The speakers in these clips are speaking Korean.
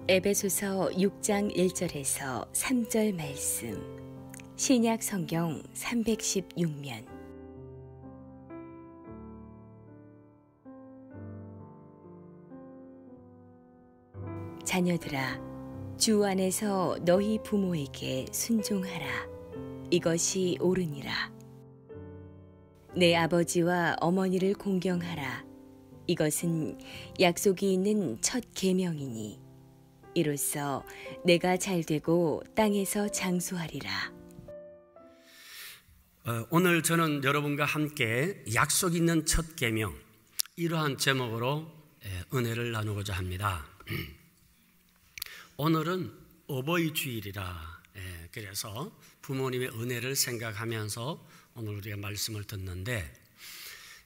에베소서 6장 1절에서 3절 말씀. 신약 성경 316면. 자녀들아, 주 안에서 너희 부모에게 순종하라. 이것이 옳으니라. 내 아버지와 어머니를 공경하라. 이것은 약속이 있는 첫 계명이니 이로써 내가 잘되고 땅에서 장수하리라. 오늘 저는 여러분과 함께 약속 있는 첫 계명, 이러한 제목으로 은혜를 나누고자 합니다. 오늘은 어버이 주일이라, 그래서 부모님의 은혜를 생각하면서 오늘 우리가 말씀을 듣는데,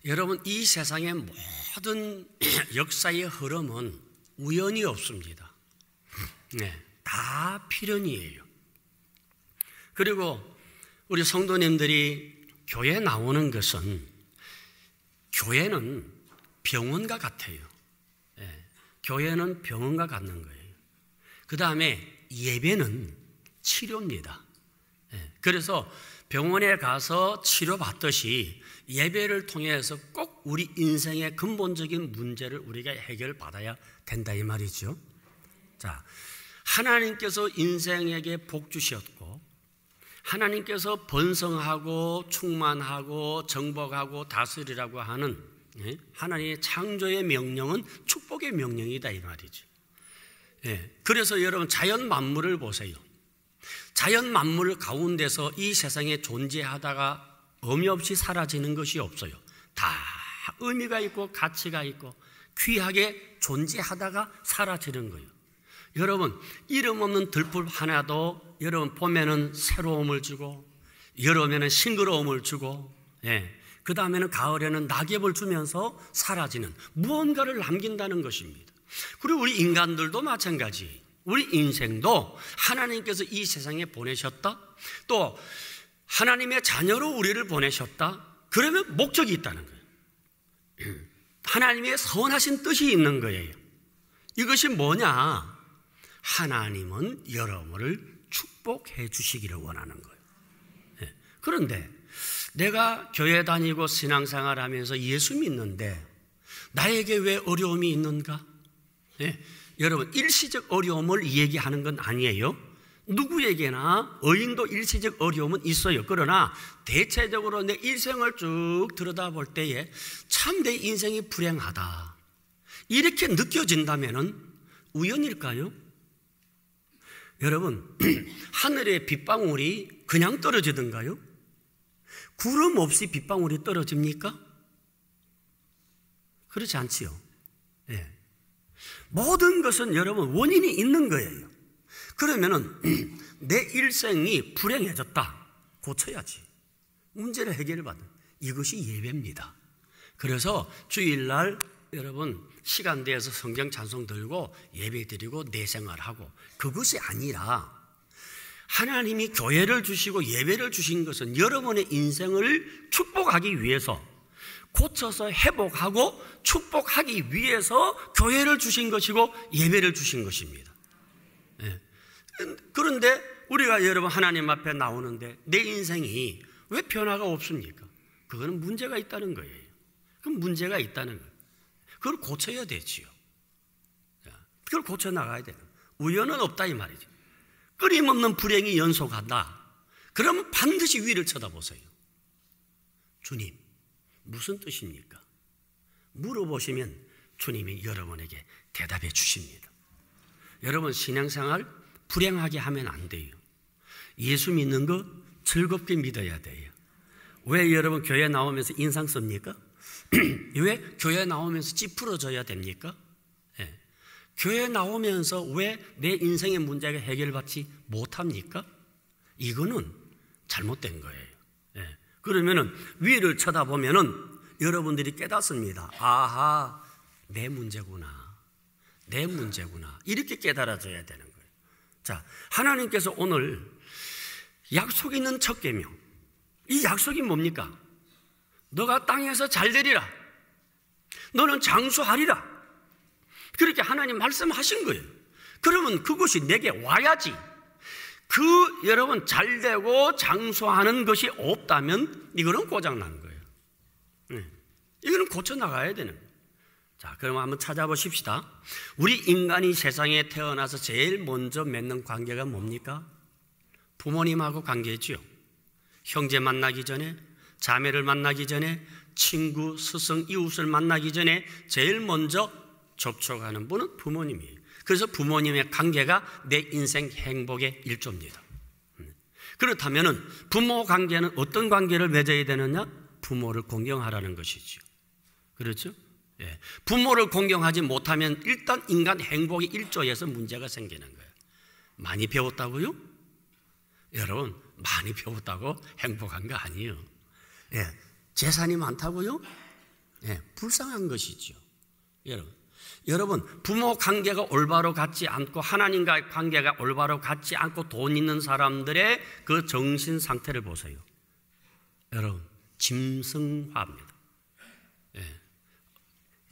여러분, 이 세상의 모든 역사의 흐름은 우연이 없습니다. 다 필연이에요. 그리고 우리 성도님들이 교회 나오는 것은, 교회는 병원과 같아요. 교회는 병원과 같는 거예요. 그 다음에 예배는 치료입니다. 그래서 병원에 가서 치료받듯이 예배를 통해서 꼭 우리 인생의 근본적인 문제를 우리가 해결받아야 된다, 이 말이죠. 자, 하나님께서 인생에게 복 주셨고, 하나님께서 번성하고 충만하고 정복하고 다스리라고 하는 하나님의 창조의 명령은 축복의 명령이다, 이 말이죠. 그래서 여러분, 자연 만물을 보세요. 자연 만물 가운데서 이 세상에 존재하다가 의미 없이 사라지는 것이 없어요. 다 의미가 있고 가치가 있고 귀하게 존재하다가 사라지는 거예요. 여러분, 이름 없는 들풀 하나도 여러분 보면은 새로움을 주고, 여름에는 싱그러움을 주고, 그 다음에는 가을에는 낙엽을 주면서 사라지는 무언가를 남긴다는 것입니다. 그리고 우리 인간들도 마찬가지. 우리 인생도 하나님께서 이 세상에 보내셨다, 또 하나님의 자녀로 우리를 보내셨다, 그러면 목적이 있다는 거예요. 하나님의 선하신 뜻이 있는 거예요. 이것이 뭐냐? 하나님은 여러분을 축복해 주시기를 원하는 거예요. 그런데 내가 교회 다니고 신앙생활 하면서 예수 믿는데 나에게 왜 어려움이 있는가? 여러분, 일시적 어려움을 얘기하는 건 아니에요. 누구에게나 의인도 일시적 어려움은 있어요. 그러나 대체적으로 내 일생을 쭉 들여다볼 때에 참 내 인생이 불행하다, 이렇게 느껴진다면 우연일까요? 여러분, 하늘의 빗방울이 그냥 떨어지던가요? 구름 없이 빗방울이 떨어집니까? 그렇지 않지요. 모든 것은 여러분 원인이 있는 거예요. 그러면은 내 일생이 불행해졌다, 고쳐야지. 문제를 해결받는, 이것이 예배입니다. 그래서 주일날 여러분 시간 내서 성경 찬송 들고 예배 드리고 내 생활하고, 그것이 아니라 하나님이 교회를 주시고 예배를 주신 것은 여러분의 인생을 축복하기 위해서, 고쳐서 회복하고 축복하기 위해서 교회를 주신 것이고 예배를 주신 것입니다. 그런데 우리가 여러분 하나님 앞에 나오는데 내 인생이 왜 변화가 없습니까? 그거는 문제가 있다는 거예요. 그럼 문제가 있다는 거예요. 그걸 고쳐야 되지요. 그걸 고쳐 나가야 돼요. 우연은 없다, 이 말이죠. 끊임없는 불행이 연속한다. 그러면 반드시 위를 쳐다보세요. 주님, 무슨 뜻입니까? 물어보시면 주님이 여러분에게 대답해 주십니다. 여러분, 신앙생활 불행하게 하면 안 돼요. 예수 믿는 거 즐겁게 믿어야 돼요. 왜 여러분 교회 나오면서 인상 씁니까? 왜 교회 나오면서 찌푸러져야 됩니까? 교회 나오면서 왜 내 인생의 문제가 해결받지 못합니까? 이거는 잘못된 거예요. 그러면은 위를 쳐다보면은 여러분들이 깨닫습니다. 아하, 내 문제구나. 내 문제구나. 이렇게 깨달아져야 되는 거예요. 자, 하나님께서 오늘 약속 있는 첫 계명, 이 약속이 뭡니까? 너가 땅에서 잘 되리라. 너는 장수하리라. 그렇게 하나님 말씀하신 거예요. 그러면 그것이 내게 와야지. 여러분 잘되고 장수하는 것이 없다면 이거는 고장난 거예요. 이거는 고쳐나가야 되는 거예요. 자, 그럼 한번 찾아보십시다. 우리 인간이 세상에 태어나서 제일 먼저 맺는 관계가 뭡니까? 부모님하고 관계죠. 형제 만나기 전에, 자매를 만나기 전에, 친구, 스승, 이웃을 만나기 전에 제일 먼저 접촉하는 분은 부모님이에요. 그래서 부모님의 관계가 내 인생 행복의 일조입니다. 그렇다면 부모 관계는 어떤 관계를 맺어야 되느냐? 부모를 공경하라는 것이죠. 그렇죠? 예. 부모를 공경하지 못하면 일단 인간 행복의 일조에서 문제가 생기는 거예요. 많이 배웠다고요? 여러분, 많이 배웠다고 행복한 거 아니에요. 예. 재산이 많다고요? 예. 불쌍한 것이죠. 여러분, 부모 관계가 올바로 갖지 않고 하나님과의 관계가 올바로 갖지 않고 돈 있는 사람들의 그 정신 상태를 보세요. 여러분, 짐승화입니다. 예.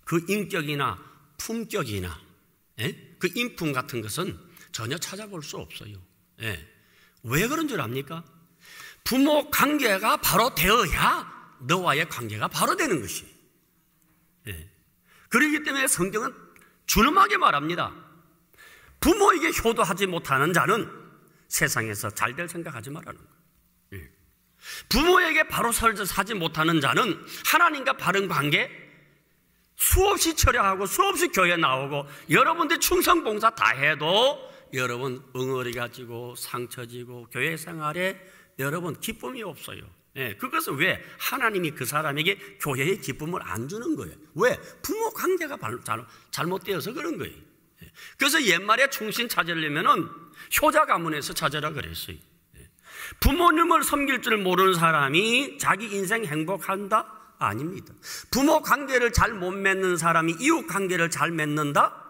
그 인격이나 품격이나 그 인품 같은 것은 전혀 찾아볼 수 없어요. 왜 그런 줄 압니까? 부모 관계가 바로 되어야 너와의 관계가 바로 되는 것이. 그렇기 때문에 성경은 준엄하게 말합니다. 부모에게 효도하지 못하는 자는 세상에서 잘될 생각하지 말라는 거예요. 부모에게 바로 살지 못하는 자는 하나님과 바른 관계 수없이 철야하고 수없이 교회 나오고 여러분들 충성봉사 다 해도 여러분 엉어리가 지고 상처 지고 교회 생활에 여러분 기쁨이 없어요. 그것은 왜? 하나님이 그 사람에게 교회의 기쁨을 안 주는 거예요. 왜? 부모 관계가 잘못되어서 그런 거예요. 그래서 옛말에 충신 찾으려면은 효자 가문에서 찾으라 그랬어요. 부모님을 섬길 줄 모르는 사람이 자기 인생 행복한다? 아닙니다. 부모 관계를 잘 못 맺는 사람이 이웃 관계를 잘 맺는다?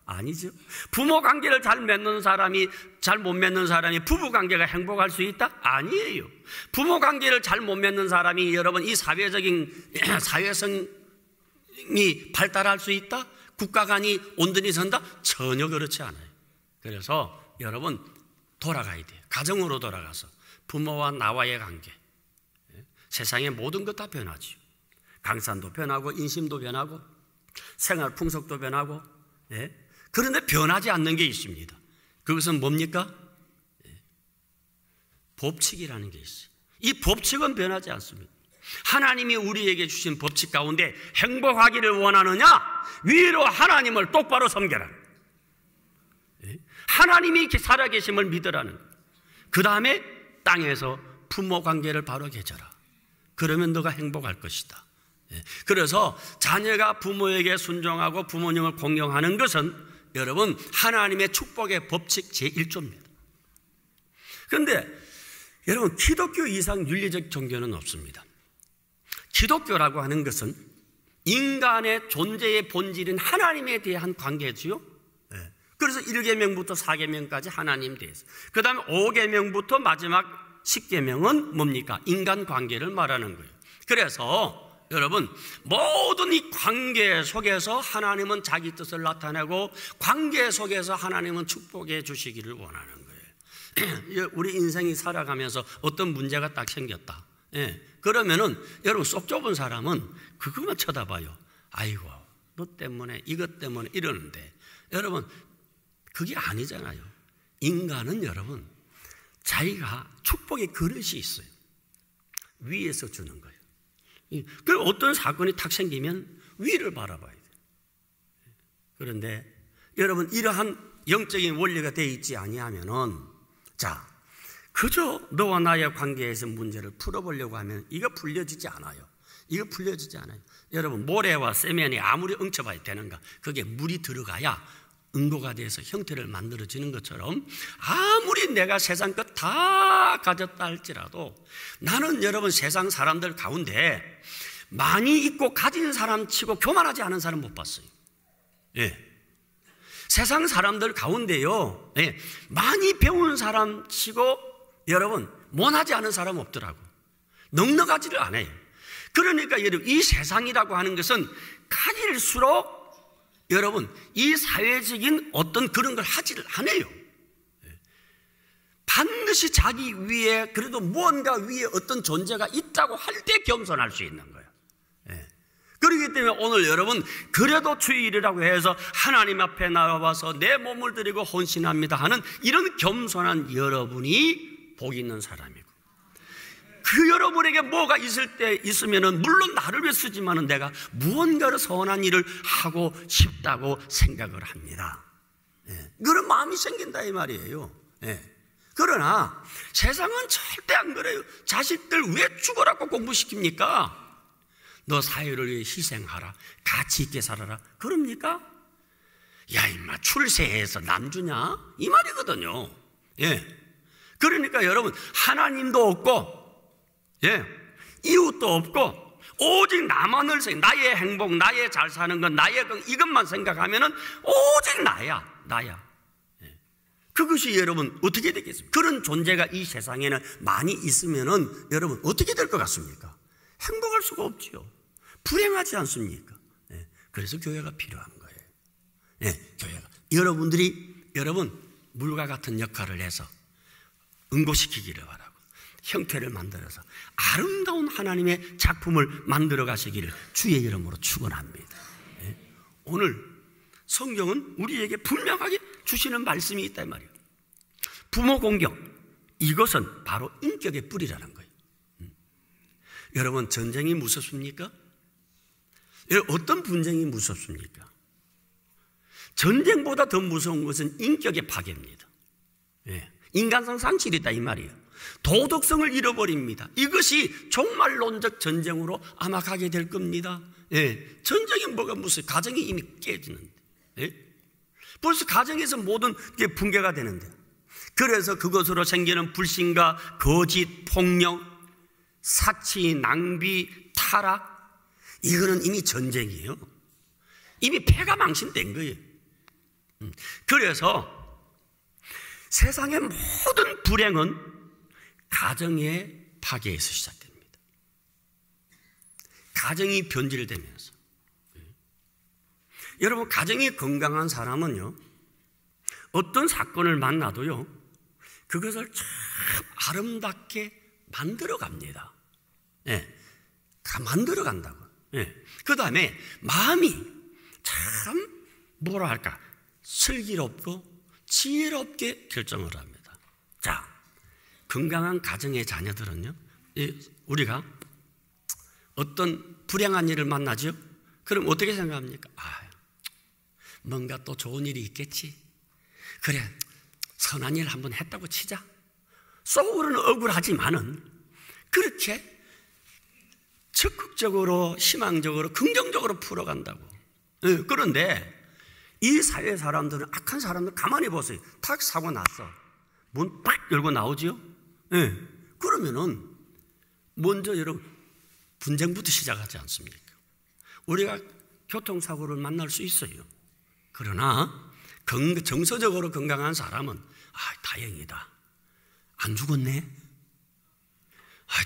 아니죠. 부모 관계를 잘 못 맺는 사람이 부부 관계가 행복할 수 있다? 아니에요. 부모 관계를 잘 못 맺는 사람이 여러분 이 사회성이 발달할 수 있다? 국가 간이 온전히 선다? 전혀 그렇지 않아요. 그래서 여러분 돌아가야 돼요. 가정으로 돌아가서 부모와 나와의 관계. 세상의 모든 것 다 변하죠. 강산도 변하고 인심도 변하고 생활 풍속도 변하고. 그런데 변하지 않는 게 있습니다. 그것은 뭡니까? 법칙이라는 게 있어요. 이 법칙은 변하지 않습니다. 하나님이 우리에게 주신 법칙 가운데 행복하기를 원하느냐? 위로 하나님을 똑바로 섬겨라. 하나님이 살아계심을 믿으라는 거예요. 그 다음에 땅에서 부모 관계를 바로 개져라. 그러면 너가 행복할 것이다. 그래서 자녀가 부모에게 순종하고 부모님을 공경하는 것은 여러분 하나님의 축복의 법칙 제1조입니다. 그런데 여러분 기독교 이상 윤리적 종교는 없습니다. 기독교라고 하는 것은 인간의 존재의 본질인 하나님에 대한 관계지요. 그래서 1계명부터 4계명까지 하나님 대해서, 그 다음에 5계명부터 마지막 10계명은 뭡니까? 인간 관계를 말하는 거예요. 그래서 여러분 모든 이 관계 속에서 하나님은 자기 뜻을 나타내고 관계 속에서 하나님은 축복해 주시기를 원하는 거예요. 우리 인생이 살아가면서 어떤 문제가 딱 생겼다. 그러면은 여러분 속 좁은 사람은 그것만 쳐다봐요. 아이고 너 때문에 이것 때문에 이러는데 여러분 그게 아니잖아요. 인간은 여러분 자기가 축복의 그릇이 있어요. 위에서 주는 거예요. 그럼 어떤 사건이 탁 생기면 위를 바라봐야 돼요. 그런데 여러분 이러한 영적인 원리가 되어 있지 아니하면은 자 그저 너와 나의 관계에서 문제를 풀어보려고 하면 이거 풀려지지 않아요. 이거 풀려지지 않아요. 여러분 모래와 세면이 아무리 엉쳐봐야 되는가? 그게 물이 들어가야 응고가 돼서 형태를 만들어지는 것처럼 아무리 내가 세상 것 다 가졌다 할지라도 나는 여러분 세상 사람들 가운데 많이 있고 가진 사람 치고 교만하지 않은 사람 못 봤어요. 세상 사람들 가운데요, 많이 배운 사람 치고 여러분 못하지 않은 사람 없더라고. 넉넉하지를 않아요. 그러니까 여러분 이 세상이라고 하는 것은 가질수록 여러분, 이 사회적인 어떤 그런 걸 하지를 않아요. 반드시 자기 위에 그래도 무언가 위에 어떤 존재가 있다고 할 때 겸손할 수 있는 거예요. 그렇기 때문에 오늘 여러분, 그래도 주일이라고 해서 하나님 앞에 나와서 내 몸을 드리고 헌신합니다 하는 이런 겸손한 여러분이 복 있는 사람이고, 그 여러분에게 뭐가 있을 때 있으면은 물론 나를 위해 쓰지만은 내가 무언가를 선한 일을 하고 싶다고 생각을 합니다. 그런 마음이 생긴다 이 말이에요. 그러나 세상은 절대 안 그래요. 자식들 왜 죽어라고 공부시킵니까? 너 사회를 위해 희생하라, 가치 있게 살아라, 그럽니까? 야 임마 출세해서 남 주냐? 이 말이거든요. 그러니까 여러분, 하나님도 없고 이웃도 없고 오직 나만을 나의 행복, 나의 잘 사는 것, 나의 이것만 생각하면은 오직 나야. 그것이 여러분 어떻게 되겠습니까? 그런 존재가 이 세상에는 많이 있으면은 여러분 어떻게 될 것 같습니까? 행복할 수가 없지요. 불행하지 않습니까? 그래서 교회가 필요한 거예요. 교회가 여러분 물과 같은 역할을 해서 응고시키기를 바라고, 형태를 만들어서 아름다운 하나님의 작품을 만들어 가시기를 주의 이름으로 축원합니다. 오늘 성경은 우리에게 분명하게 주시는 말씀이 있다 이 말이에요. 부모 공경, 이것은 바로 인격의 뿌리라는 거예요. 여러분, 전쟁이 무섭습니까? 어떤 분쟁이 무섭습니까? 전쟁보다 더 무서운 것은 인격의 파괴입니다. 인간성 상실이다 이 말이에요. 도덕성을 잃어버립니다. 이것이 종말론적 전쟁으로 아마 가게 될 겁니다. 전쟁이 뭐가 무서워요? 가정이 이미 깨지는데, 벌써 가정에서 모든 게 붕괴가 되는데, 그래서 그것으로 생기는 불신과 거짓, 폭력, 사치, 낭비, 타락, 이거는 이미 전쟁이에요. 이미 패가 망신된 거예요. 그래서 세상의 모든 불행은 가정의 파괴에서 시작됩니다. 가정이 변질되면서. 여러분, 가정이 건강한 사람은요, 어떤 사건을 만나도요, 그것을 참 아름답게 만들어 갑니다. 다 만들어 간다고. 그 다음에 마음이 참 뭐랄까 슬기롭고 지혜롭게 결정을 합니다. 자, 건강한 가정의 자녀들은요, 우리가 어떤 불행한 일을 만나죠? 그럼 어떻게 생각합니까? 뭔가 또 좋은 일이 있겠지. 그래, 선한 일 한번 했다고 치자. 속으로는 억울하지만은 그렇게 적극적으로, 희망적으로, 긍정적으로 풀어간다고. 그런데 이 사회 사람들은, 악한 사람들 가만히 보세요. 탁 사고 났어. 문 팍 열고 나오지요? 그러면은 먼저 여러분 분쟁부터 시작하지 않습니까? 우리가 교통사고를 만날 수 있어요. 그러나 정서적으로 건강한 사람은 다행이다. 안 죽었네.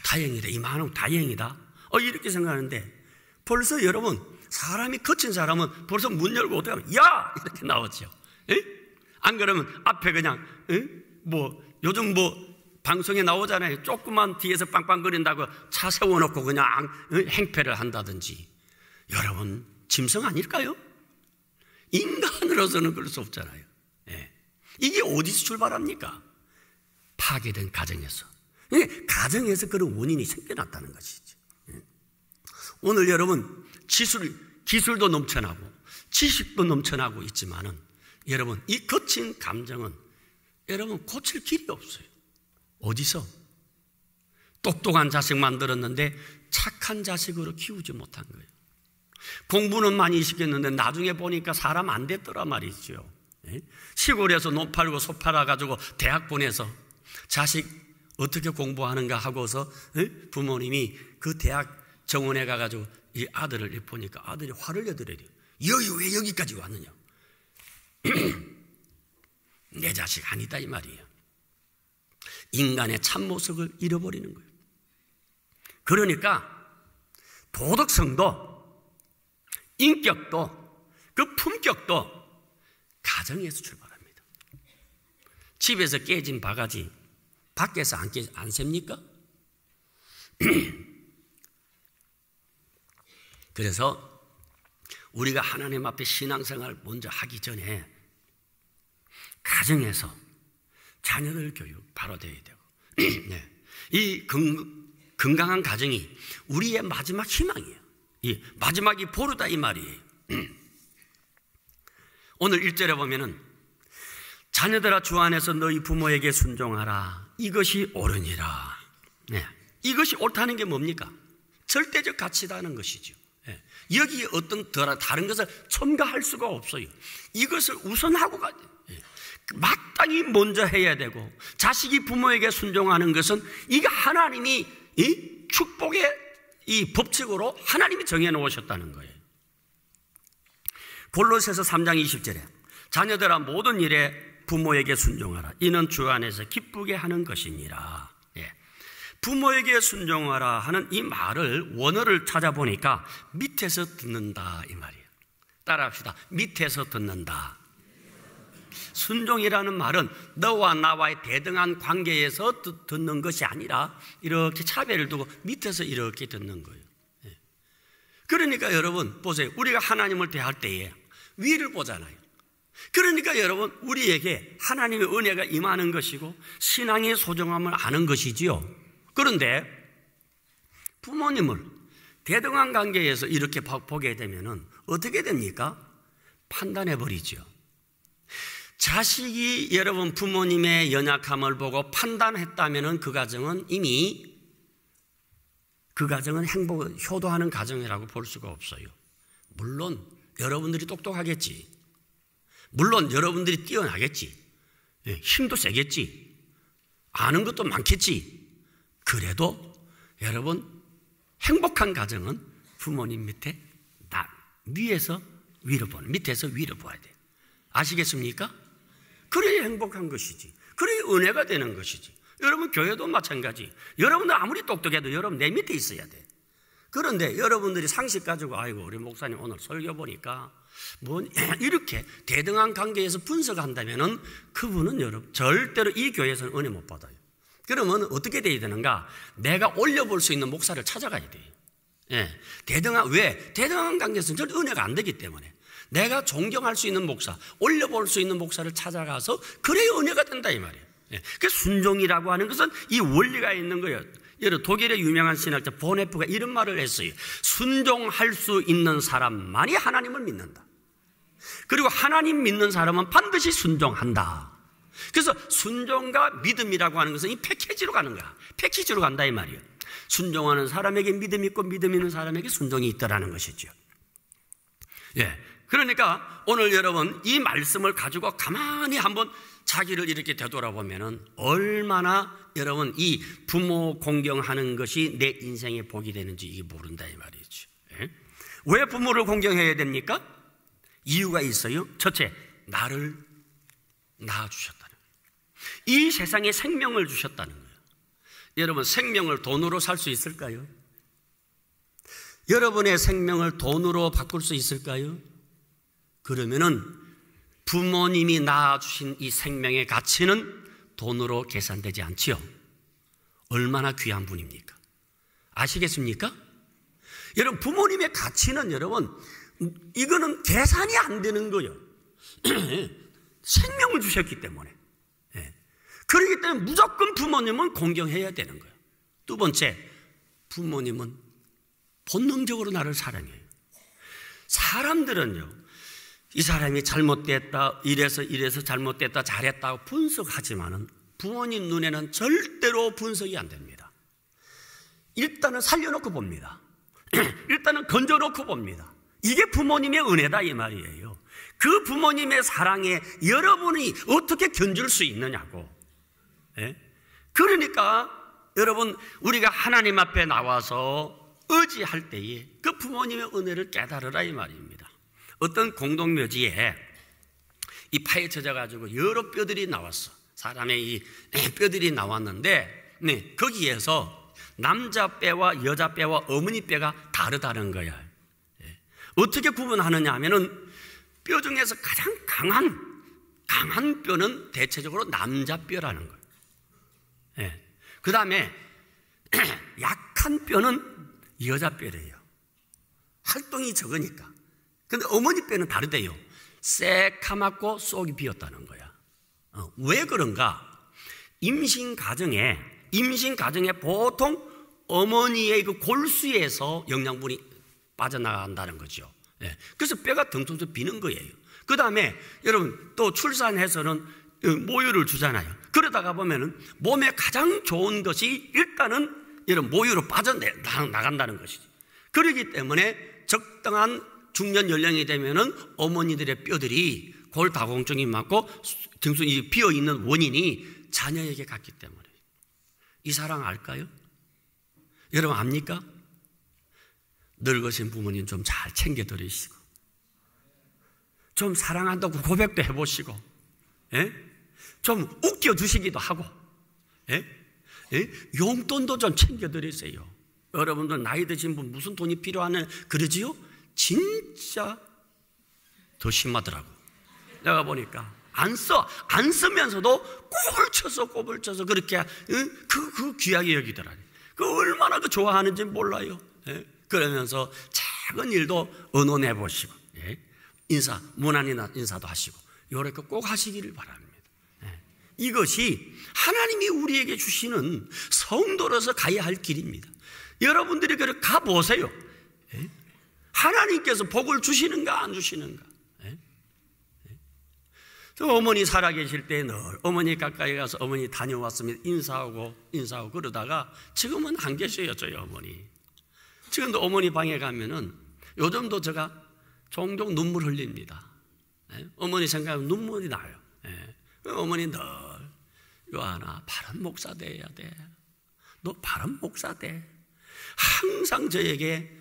다행이다. 이만하면 다행이다. 이렇게 생각하는데, 벌써 여러분 사람이 거친 사람은 벌써 문 열고 어떻게 하면 야! 이렇게 나오죠. 안 그러면 앞에 그냥 요즘 방송에 나오잖아요. 조그만 뒤에서 빵빵거린다고 차 세워놓고 그냥 행패를 한다든지. 여러분, 짐승 아닐까요? 인간으로서는 그럴 수 없잖아요. 이게 어디서 출발합니까? 파괴된 가정에서. 가정에서 그런 원인이 생겨났다는 것이죠. 오늘 여러분 기술도 넘쳐나고 지식도 넘쳐나고 있지만은 여러분, 이 거친 감정은 여러분 고칠 길이 없어요. 어디서? 똑똑한 자식 만들었는데 착한 자식으로 키우지 못한 거예요. 공부는 많이 시켰는데 나중에 보니까 사람 안 됐더라 말이죠. 시골에서 논 팔고 소 팔아가지고 대학 보내서 자식 어떻게 공부하는가 하고서 부모님이 그 대학 정원에 가가지고 이 아들을 보니까 아들이 화를 내더래요. 여기 왜 여기까지 왔느냐. 내 자식 아니다 이 말이에요. 인간의 참모습을 잃어버리는 거예요. 그러니까 도덕성도 인격도 그 품격도 가정에서 출발합니다. 집에서 깨진 바가지 밖에서 안 셉니까? 그래서 우리가 하나님 앞에 신앙생활을 먼저 하기 전에 가정에서 자녀들 교육 바로 돼야 되고 네. 이 건강한 가정이 우리의 마지막 희망이에요. 이 마지막이 보루다 이 말이에요. 오늘 1절에 보면은 자녀들아 주 안에서 너희 부모에게 순종하라. 이것이 옳으니라. 네. 이것이 옳다는 게 뭡니까? 절대적 가치다는 것이죠. 네. 여기에 어떤 다른 것을 첨가할 수가 없어요. 이것을 우선하고 가야 돼요. 네. 마땅히 먼저 해야 되고 자식이 부모에게 순종하는 것은 이게 하나님이 이 축복의 이 법칙으로 하나님이 정해놓으셨다는 거예요. 골로새서 3장 20절에 자녀들아 모든 일에 부모에게 순종하라. 이는 주 안에서 기쁘게 하는 것이니라. 예. 부모에게 순종하라 하는 이 말을 원어를 찾아보니까 밑에서 듣는다 이 말이에요. 따라합시다. 밑에서 듣는다. 순종이라는 말은 너와 나와의 대등한 관계에서 듣는 것이 아니라 이렇게 차별을 두고 밑에서 이렇게 듣는 거예요. 그러니까 여러분 보세요. 우리가 하나님을 대할 때에 위를 보잖아요. 그러니까 여러분 우리에게 하나님의 은혜가 임하는 것이고 신앙의 소중함을 아는 것이지요. 그런데 부모님을 대등한 관계에서 이렇게 보게 되면 어떻게 됩니까? 판단해버리죠. 자식이 여러분 부모님의 연약함을 보고 판단했다면 그 가정은 이미 효도하는 가정이라고 볼 수가 없어요. 물론 여러분들이 똑똑하겠지. 물론 여러분들이 뛰어나겠지. 힘도 세겠지. 아는 것도 많겠지. 그래도 여러분 행복한 가정은 부모님 밑에 위에서 위로 보는, 밑에서 위로 봐야 돼요. 아시겠습니까? 그래야 행복한 것이지. 그래야 은혜가 되는 것이지. 여러분 교회도 마찬가지. 여러분들 아무리 똑똑해도 여러분 내 밑에 있어야 돼. 그런데 여러분들이 상식 가지고 아이고 우리 목사님 오늘 설교 보니까 뭐 이렇게 대등한 관계에서 분석한다면은 그분은 여러분 절대로 이 교회에서는 은혜 못 받아요. 그러면 어떻게 돼야 되는가? 내가 올려볼 수 있는 목사를 찾아가야 돼요. 예, 대등한 관계에서는 절대 은혜가 안 되기 때문에 내가 존경할 수 있는 목사, 올려볼 수 있는 목사를 찾아가서 그래야 은혜가 된다 이 말이에요. 예, 그 순종이라고 하는 것은 이 원리가 있는 거예요. 여러분 독일의 유명한 신학자 보네프가 이런 말을 했어요. 순종할 수 있는 사람만이 하나님을 믿는다. 그리고 하나님 믿는 사람은 반드시 순종한다. 그래서 순종과 믿음이라고 하는 것은 이 패키지로 가는 거야. 패키지로 간다 이 말이에요. 순종하는 사람에게 믿음이 있고 믿음 있는 사람에게 순종이 있다라는 것이죠. 예, 그러니까 오늘 여러분 이 말씀을 가지고 가만히 한번 자기를 이렇게 되돌아보면은 얼마나 여러분 이 부모 공경하는 것이 내 인생의 복이 되는지 이게 모른다 이 말이죠. 예? 왜 부모를 공경해야 됩니까? 이유가 있어요. 첫째, 나를 낳아주셨다는 거예요. 이 세상에 생명을 주셨다는 거예요. 여러분 생명을 돈으로 살 수 있을까요? 여러분의 생명을 돈으로 바꿀 수 있을까요? 그러면은 부모님이 낳아주신 이 생명의 가치는 돈으로 계산되지 않지요. 얼마나 귀한 분입니까? 아시겠습니까? 여러분 부모님의 가치는 여러분 이거는 계산이 안 되는 거예요. 생명을 주셨기 때문에. 그렇기 때문에 무조건 부모님은 공경해야 되는 거예요. 두 번째, 부모님은 본능적으로 나를 사랑해요. 사람들은요, 이 사람이 잘못됐다, 이래서 잘못됐다, 잘했다고 분석하지만은 부모님 눈에는 절대로 분석이 안 됩니다. 일단은 살려놓고 봅니다. 일단은 건져놓고 봅니다. 이게 부모님의 은혜다 이 말이에요. 그 부모님의 사랑에 여러분이 어떻게 견줄 수 있느냐고. 예? 그러니까 여러분 우리가 하나님 앞에 나와서 의지할 때에 그 부모님의 은혜를 깨달으라 이 말입니다. 어떤 공동묘지에 이 파헤쳐져 가지고 여러 뼈들이 나왔어. 사람의 이 뼈들이 나왔는데 거기에서 남자 뼈와 여자 뼈와 어머니 뼈가 다르다는 거야. 어떻게 구분하느냐 하면은 뼈 중에서 가장 강한 뼈는 대체적으로 남자 뼈라는 거예요. 예. 그 다음에 약한 뼈는 여자 뼈래요. 활동이 적으니까. 근데 어머니 뼈는 다르대요. 새카맣고 쏙이 비었다는 거야. 왜 그런가? 임신 과정에 보통 어머니의 그 골수에서 영양분이 빠져나간다는 거죠. 예. 그래서 뼈가 덩텅텅 비는 거예요. 그 다음에 여러분 또 출산해서는 모유를 주잖아요. 그러다가 보면은 몸에 가장 좋은 것이 일단은 이런 모유로 빠져나간다는 것이죠. 그렇기 때문에 적당한 중년 연령이 되면은 어머니들의 뼈들이 골다공증이 많고 등수이 비어 있는 원인이 자녀에게 갔기 때문에. 이 사랑 알까요? 여러분 압니까? 늙으신 부모님 좀 잘 챙겨드리시고 좀 사랑한다고 고백도 해보시고, 예? 좀 웃겨주시기도 하고, 예? 예? 용돈도 좀 챙겨드리세요. 여러분들 나이 드신 분 무슨 돈이 필요하냐 그러지요? 진짜 더 심하더라고. 내가 보니까 안 쓰면서도 꼽을 쳐서 그렇게 그 귀하게 여기더라니. 그 얼마나 그 좋아하는지 몰라요. 예? 그러면서 작은 일도 의논해 보시고, 예? 무난 인사도 하시고, 이렇게 꼭 하시기를 바랍니다. 예? 이것이 하나님이 우리에게 주시는 성도로서 가야 할 길입니다. 여러분들이 그렇게 가보세요. 예? 하나님께서 복을 주시는가 안 주시는가. 예? 예? 저 어머니 살아계실 때 늘 어머니 가까이 가서 어머니 다녀왔으면 인사하고 그러다가 지금은 안 계셔요. 저희 어머니. 지금도 어머니 방에 가면은 요즘도 제가 종종 눈물 흘립니다. 예? 어머니 생각하면 눈물이 나요. 예? 어머니 늘 요한아 바른 목사 돼야 돼. 너 바른 목사 돼. 항상 저에게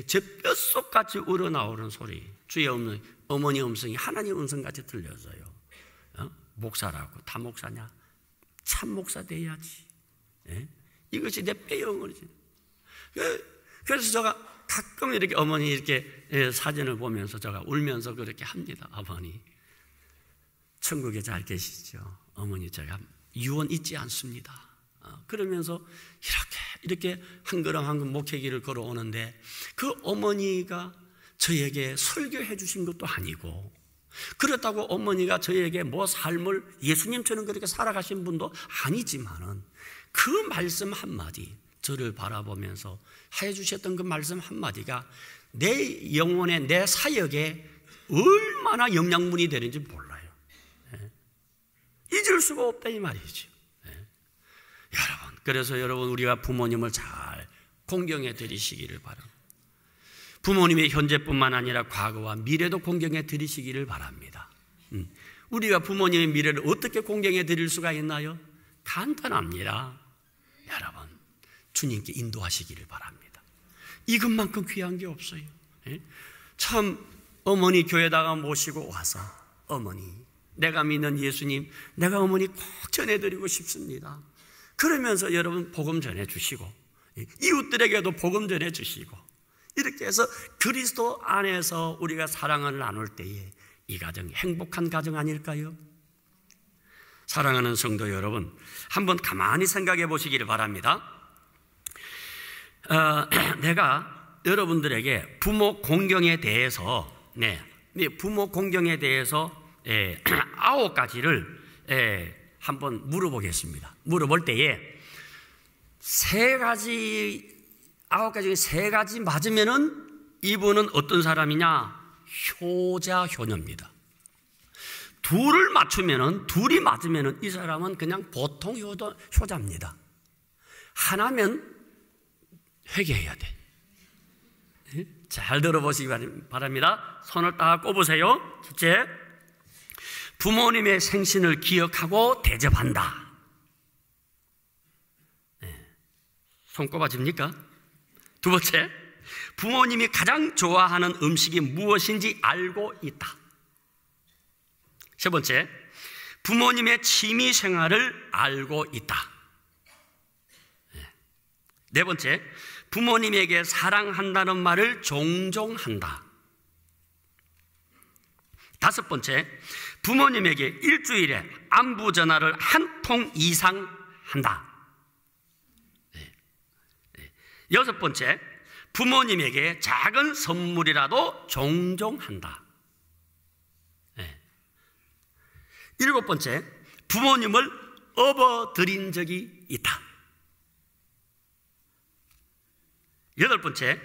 제 뼛속같이 우러나오는 소리, 주의 어머니 음성이 하나님 음성같이 들려져요. 목사라고 다 목사냐? 참 목사 돼야지. 예? 이것이 내 뼈영혼이지. 그래서 제가 가끔 이렇게 어머니 이렇게 사진을 보면서 제가 울면서 그렇게 합니다. 어머니 천국에 잘 계시죠? 어머니 제가 유언 잊지 않습니다. 그러면서 이렇게 한 걸음 한 걸음 목회길을 걸어오는데 그 어머니가 저에게 설교해 주신 것도 아니고 그렇다고 어머니가 저에게 뭐 삶을 예수님처럼 그렇게 살아가신 분도 아니지만은 그 말씀 한마디 저를 바라보면서 해주셨던 그 말씀 한마디가 내 영혼에 내 사역에 얼마나 영양분이 되는지 몰라요. 잊을 수가 없다 이 말이죠. 여러분, 그래서 여러분 우리가 부모님을 잘 공경해 드리시기를 바랍니다. 부모님의 현재뿐만 아니라 과거와 미래도 공경해 드리시기를 바랍니다. 우리가 부모님의 미래를 어떻게 공경해 드릴 수가 있나요? 간단합니다. 여러분, 주님께 인도하시기를 바랍니다. 이것만큼 귀한 게 없어요. 참 어머니 교회다가 모시고 와서 어머니 내가 믿는 예수님 내가 어머니 꼭 전해드리고 싶습니다. 그러면서 여러분 복음 전해주시고 이웃들에게도 복음 전해주시고 이렇게 해서 그리스도 안에서 우리가 사랑을 나눌 때에 이 가정이 행복한 가정 아닐까요? 사랑하는 성도 여러분, 한번 가만히 생각해 보시기를 바랍니다. 내가 여러분들에게 부모 공경에 대해서 부모 공경에 대해서 9가지를 한번 물어보겠습니다. 물어볼 때에 9가지 중에 3가지 맞으면은 이분은 어떤 사람이냐? 효자, 효녀입니다. 둘이 맞으면은 이 사람은 그냥 보통 효자입니다. 하나면 회개해야 돼. 잘 들어보시기 바랍니다. 손을 딱 꼽으세요. 첫째, 부모님의 생신을 기억하고 대접한다. 손 꼽아집니까? 두 번째, 부모님이 가장 좋아하는 음식이 무엇인지 알고 있다. 세 번째, 부모님의 취미 생활을 알고 있다. 네 번째, 부모님에게 사랑한다는 말을 종종 한다. 다섯 번째, 부모님에게 일주일에 안부 전화를 한 통 이상 한다. 여섯 번째, 부모님에게 작은 선물이라도 종종 한다. 일곱 번째, 부모님을 업어드린 적이 있다. 여덟 번째,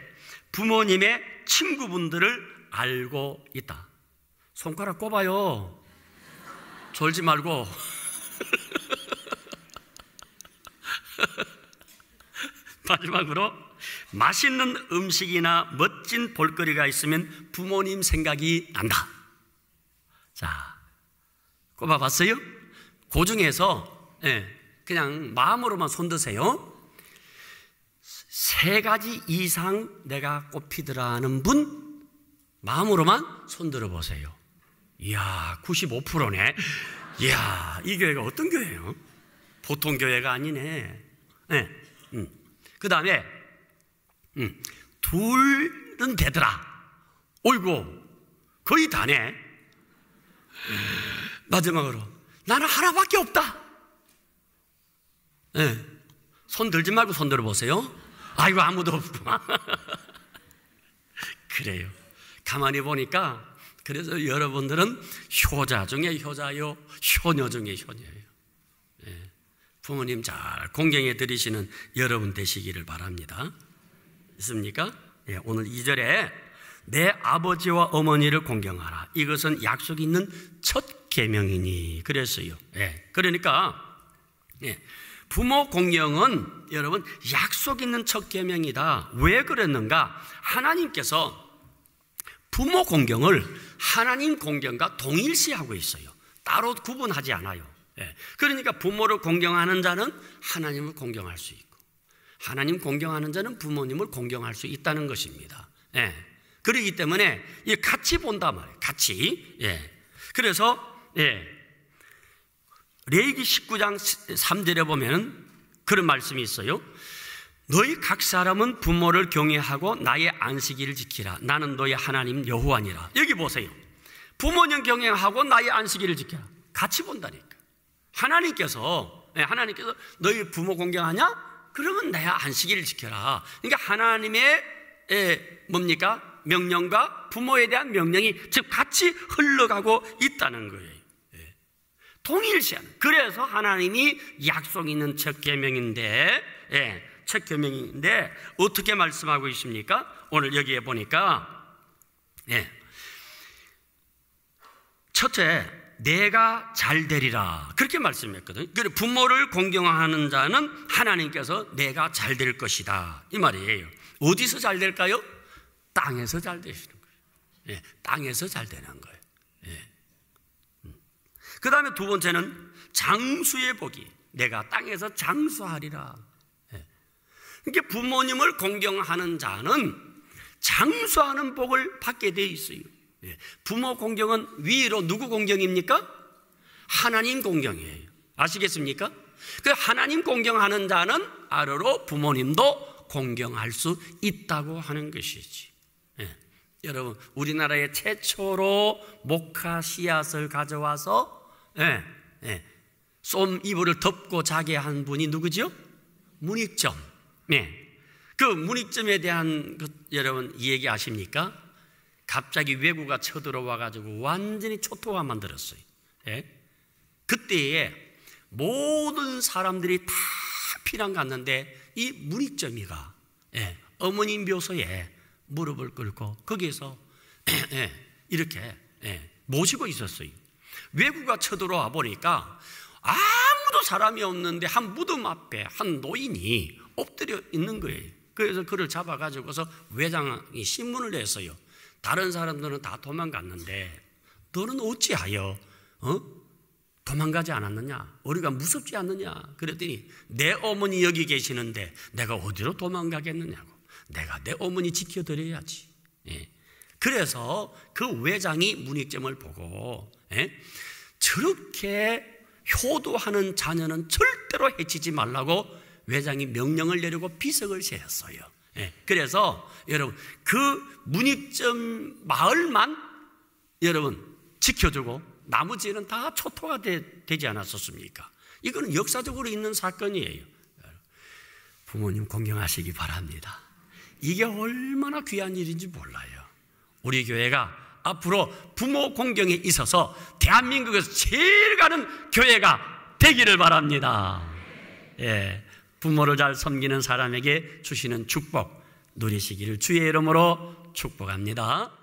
부모님의 친구분들을 알고 있다. 손가락 꼽아요. 졸지 말고. 마지막으로, 맛있는 음식이나 멋진 볼거리가 있으면 부모님 생각이 난다. 자, 꼽아봤어요? 그 중에서 그냥 마음으로만 손드세요. 세 가지 이상 내가 꼽히더라 하는 분 마음으로만 손들어 보세요. 이야, 95%네. 이야, 이 교회가 어떤 교회예요? 보통 교회가 아니네. 그 다음에 둘은 되더라. 어이구, 거의 다네. 마지막으로, 나는 하나밖에 없다. 손 들지 말고 손 들어보세요. 아이고, 아무도 없구나. 그래요. 가만히 보니까, 그래서 여러분들은 효자 중에 효자요, 효녀 중에 효녀예요. 부모님 잘 공경해 드리시는 여러분 되시기를 바랍니다. 있습니까? 오늘 2절에 내 아버지와 어머니를 공경하라. 이것은 약속이 있는 첫 계명이니 그랬어요. 그러니까 부모 공경은 여러분 약속 있는 첫 계명이다. 왜 그랬는가? 하나님께서 부모 공경을 하나님 공경과 동일시하고 있어요. 따로 구분하지 않아요. 그러니까 부모를 공경하는 자는 하나님을 공경할 수 있고, 하나님 공경하는 자는 부모님을 공경할 수 있다는 것입니다. 그렇기 때문에 같이 본단 말이에요. 같이. 그래서 레위기 19장 3절에 보면 그런 말씀이 있어요. 너희 각 사람은 부모를 경외하고 나의 안식일을 지키라. 나는 너희 하나님 여호와니라. 여기 보세요. 부모님 경외하고 나의 안식일을 지키라. 같이 본다니까. 하나님께서 너희 부모 공경하냐? 그러면 내 안식일을 지켜라. 그러니까 하나님의 뭡니까? 명령과 부모에 대한 명령이 즉 같이 흘러가고 있다는 거예요. 동일시하는. 그래서 하나님이 약속 있는 첫 계명인데, 첫 계명인데 어떻게 말씀하고 있습니까? 오늘 여기에 보니까 첫째, 내가 잘 되리라 그렇게 말씀했거든요. 그리고 부모를 공경하는 자는 하나님께서 내가 잘 될 것이다 이 말이에요. 어디서 잘 될까요? 땅에서 잘 되시는 거예요. 땅에서 잘 되는 거예요. 그 다음에 두 번째는 장수의 복이, 내가 땅에서 장수하리라. 그러니까 부모님을 공경하는 자는 장수하는 복을 받게 돼 있어요. 부모 공경은 위로 누구 공경입니까? 하나님 공경이에요. 아시겠습니까? 그 하나님 공경하는 자는 아래로 부모님도 공경할 수 있다고 하는 것이지. 여러분, 우리나라의 최초로 목화 씨앗을 가져와서 쏨 이불을 덮고 자게 한 분이 누구죠? 문익점. 그 문익점에 대한 여러분 이 얘기 아십니까? 갑자기 왜구가 쳐들어와가지고 완전히 초토화 만들었어요. 그때에 모든 사람들이 다 피난 갔는데 이 문익점이가 어머니 묘소에 무릎을 꿇고 거기에서 이렇게 모시고 있었어요. 왜구가 쳐들어와 보니까 아무도 사람이 없는데 한 무덤 앞에 한 노인이 엎드려 있는 거예요. 그래서 그를 잡아가지고서 회장이 신문을 냈어요. 다른 사람들은 다 도망갔는데 너는 어찌하여 도망가지 않았느냐? 우리가 무섭지 않느냐? 그랬더니 내 어머니 여기 계시는데 내가 어디로 도망가겠느냐고. 내가 내 어머니 지켜드려야지. 그래서 그 회장이 문익점을 보고 저렇게 효도하는 자녀는 절대로 해치지 말라고 회장이 명령을 내리고 비석을 세웠어요. 그래서 여러분 그 문익점 마을만 여러분 지켜주고 나머지는 다 초토화 되지 않았었습니까? 이거는 역사적으로 있는 사건이에요. 부모님 공경하시기 바랍니다. 이게 얼마나 귀한 일인지 몰라요. 우리 교회가 앞으로 부모 공경에 있어서 대한민국에서 제일 가는 교회가 되기를 바랍니다. 예, 부모를 잘 섬기는 사람에게 주시는 축복 누리시기를 주의 이름으로 축복합니다.